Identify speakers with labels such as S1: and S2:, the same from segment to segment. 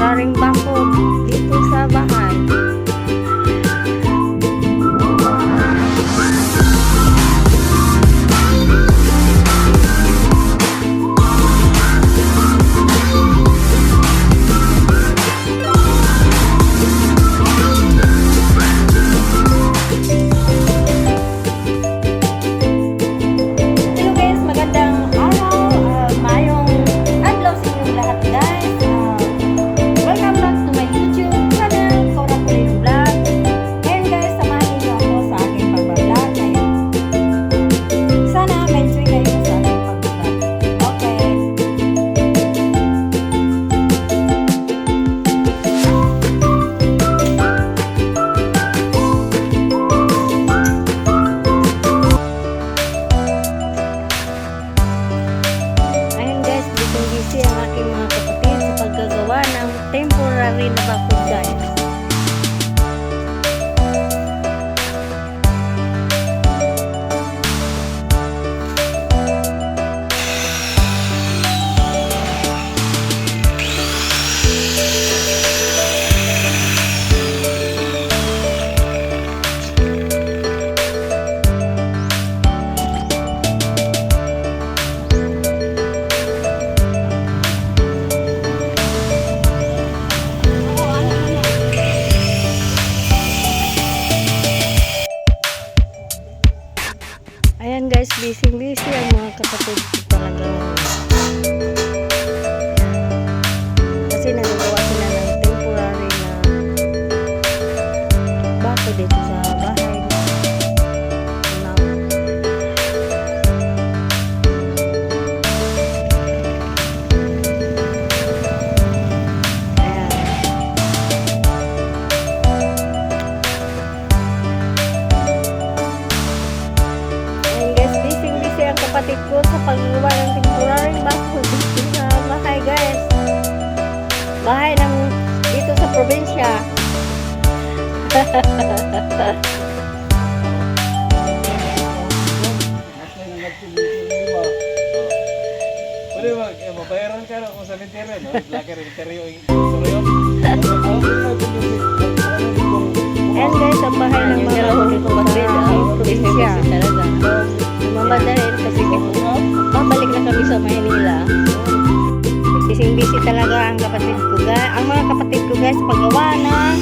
S1: temporaring bakod dito sa bahay. Temporary na bakod guys. Ayan guys, busy ang mga kapatid ko talaga. Kasi nagagawa sila ng temporary na bako dito sa bahay. Kapatid ko sa paggawa ng temporary bakod dito sa bahay guys. Bahay ng dito sa probinsya.
S2: Pwede mabayaran ka na kung sa linteryo, no? Laki rin linteryo yung suryo.
S1: Ayan guys, ang bahay ng mga kapatid ko sa probinsya. Mamadalin kasi babalik na kami sa Maynila. Busy talaga ang kapatid ko guys. Ang mga kapatid ko guys paggawa ng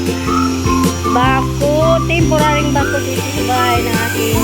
S1: bako, temporaring bako dito sa bahay ng aking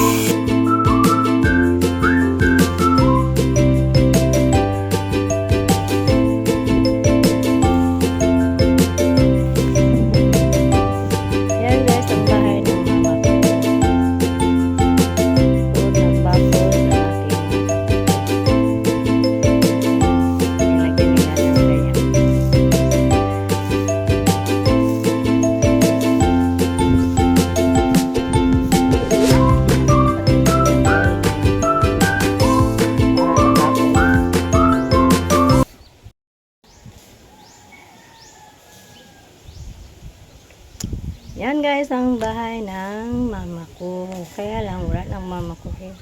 S1: yan guys, ang bahay ng mama ko. Kaya lang, wala ng mama ko eh.